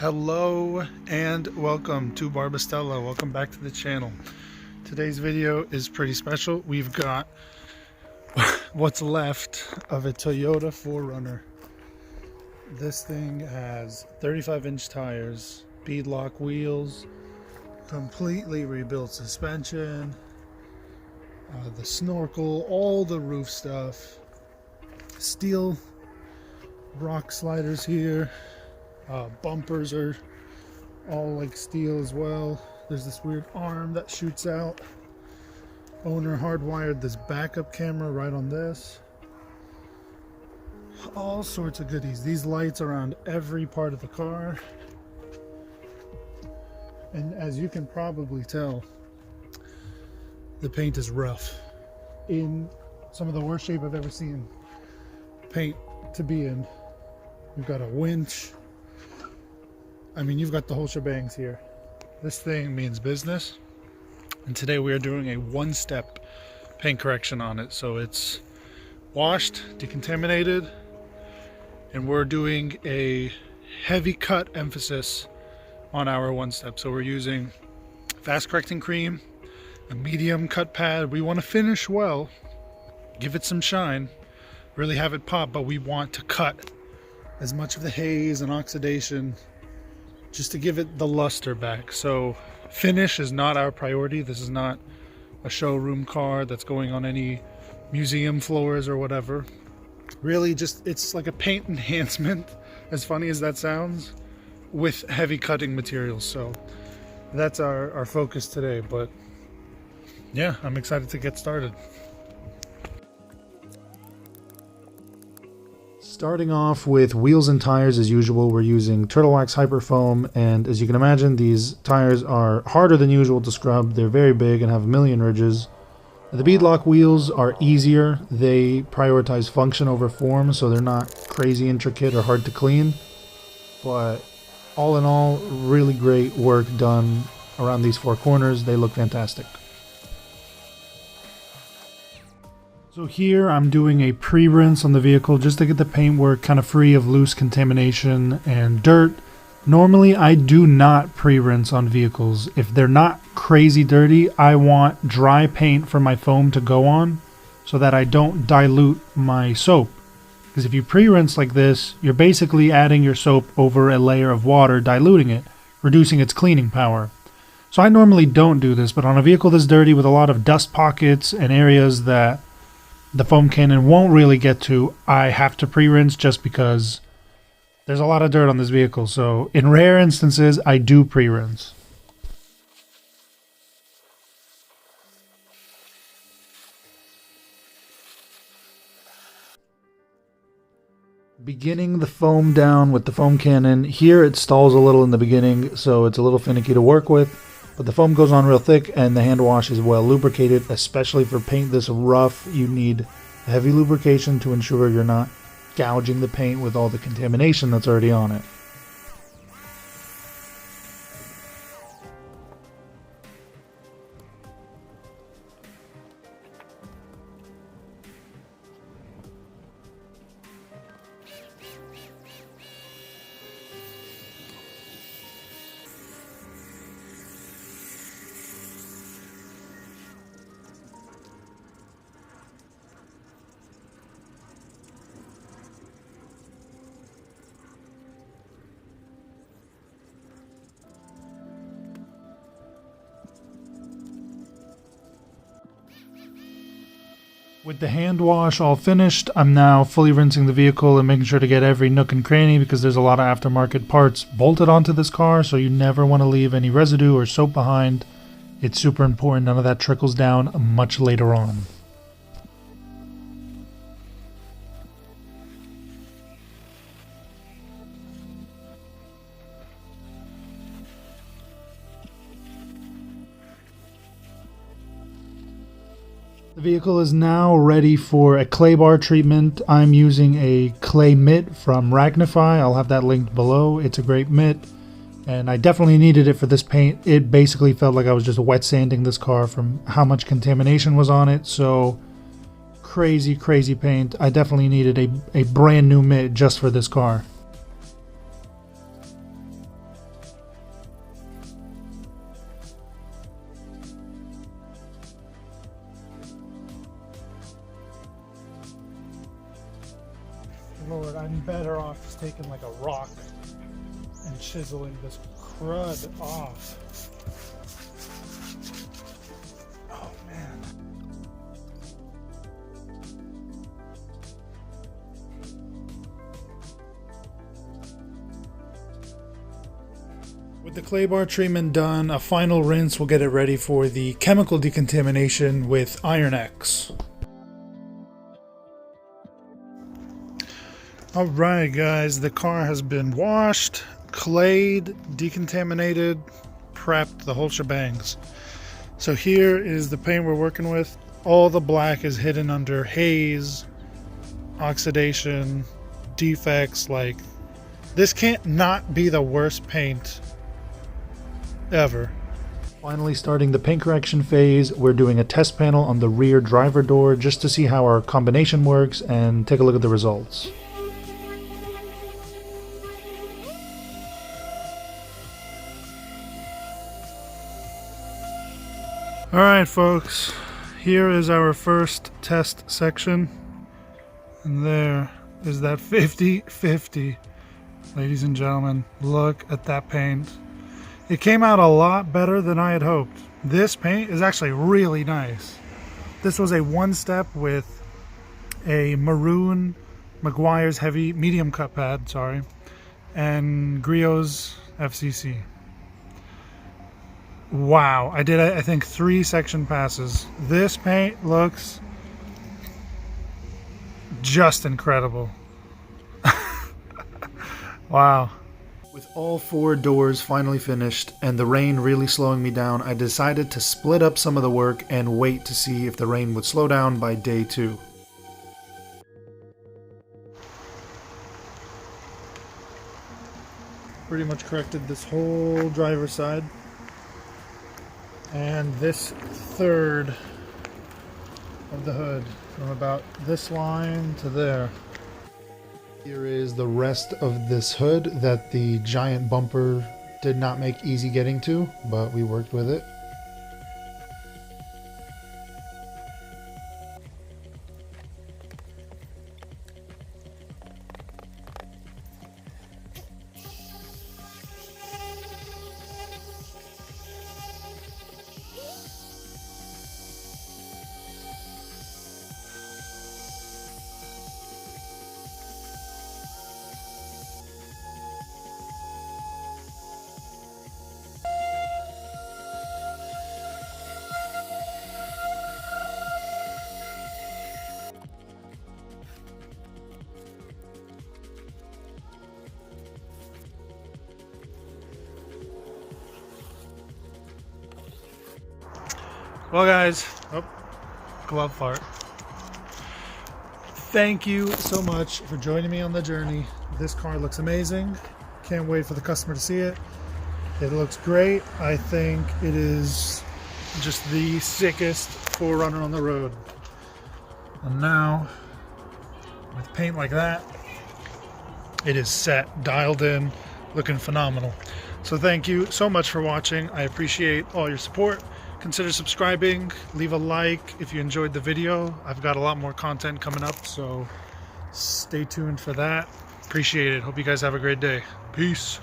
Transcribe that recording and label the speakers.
Speaker 1: Hello and welcome to Barbastella. Welcome back to the channel. Today's video is pretty special. We've got what's left of a Toyota 4Runner. This thing has 35-inch tires, beadlock wheels, completely rebuilt suspension, the snorkel, all the roof stuff, steel rock sliders here. Bumpers are all like steel as well. There's this weird arm that shoots out. Owner hardwired this backup camera right on this. All sorts of goodies. These lights around every part of the car. And as you can probably tell, the paint is rough. In some of the worst shape I've ever seen paint to be in. We've got a winch. I mean, you've got the whole shebangs here. This thing means business. And today we are doing a one-step paint correction on it. So it's washed, decontaminated, and we're doing a heavy cut emphasis on our one-step. So we're using fast correcting cream, a medium cut pad. We want to finish well, give it some shine, really have it pop, but we want to cut as much of the haze and oxidation just to give it the luster back. So finish is not our priority. This is not a showroom car that's going on any museum floors or whatever. Really just, it's like a paint enhancement, as funny as that sounds, with heavy cutting materials. So that's our focus today. But yeah, I'm excited to get started. Starting off with wheels and tires as usual, we're using Turtle Wax Hyper Foam, and as you can imagine, these tires are harder than usual to scrub. They're very big and have a million ridges. The beadlock wheels are easier. They prioritize function over form, so they're not crazy intricate or hard to clean. But all in all, really great work done around these four corners. They look fantastic. So here I'm doing a pre-rinse on the vehicle just to get the paintwork kind of free of loose contamination and dirt. Normally I do not pre-rinse on vehicles. If they're not crazy dirty, I want dry paint for my foam to go on so that I don't dilute my soap. Because if you pre-rinse like this, you're basically adding your soap over a layer of water, diluting it, reducing its cleaning power. So I normally don't do this, but on a vehicle this dirty with a lot of dust pockets and areas that the foam cannon won't really get to, I have to pre-rinse just because there's a lot of dirt on this vehicle. So in rare instances, I do pre-rinse. Beginning the foam down with the foam cannon. Here it stalls a little in the beginning, so it's a little finicky to work with. But the foam goes on real thick and the hand wash is well lubricated, especially for paint this rough. You need heavy lubrication to ensure you're not gouging the paint with all the contamination that's already on it. With the hand wash all finished, I'm now fully rinsing the vehicle and making sure to get every nook and cranny because there's a lot of aftermarket parts bolted onto this car, so you never want to leave any residue or soap behind. It's super important none of that trickles down much later on. The vehicle is now ready for a clay bar treatment. I'm using a clay mitt from Ragnify. I'll have that linked below. It's a great mitt, and I definitely needed it for this paint. It basically felt like I was just wet sanding this car from how much contamination was on it. So crazy paint. I definitely needed a brand new mitt just for this car. Lord, I'm better off just taking like a rock and chiseling this crud off. Oh man. With the clay bar treatment done, a final rinse will get it ready for the chemical decontamination with Iron X. Alright guys, the car has been washed, clayed, decontaminated, prepped, the whole shebangs. So here is the paint we're working with. All the black is hidden under haze, oxidation, defects. Like, this can't not be the worst paint ever. Finally starting the paint correction phase, we're doing a test panel on the rear driver door just to see how our combination works and take a look at the results. Alright folks, here is our first test section, and there is that 50-50. Ladies and gentlemen, look at that paint. It came out a lot better than I had hoped. This paint is actually really nice. This was a one-step with a maroon Meguiar's heavy medium cut pad, and Griot's FCC. Wow, I did, I think, 3 section passes. This paint looks just incredible. Wow. With all 4 doors finally finished and the rain really slowing me down, I decided to split up some of the work and wait to see if the rain would slow down by day 2. Pretty much corrected this whole driver's side. And this third of the hood, from about this line to there. Here is the rest of this hood that the giant bumper did not make easy getting to, but we worked with it. Well guys, glove fart. Thank you so much for joining me on the journey. This car looks amazing. Can't wait for the customer to see it. It looks great. I think it is just the sickest 4Runner on the road. And now, with paint like that, it is set, dialed in, looking phenomenal. So thank you so much for watching. I appreciate all your support. Consider subscribing, leave a like if you enjoyed the video. I've got a lot more content coming up, so stay tuned for that. Appreciate it. Hope you guys have a great day. Peace.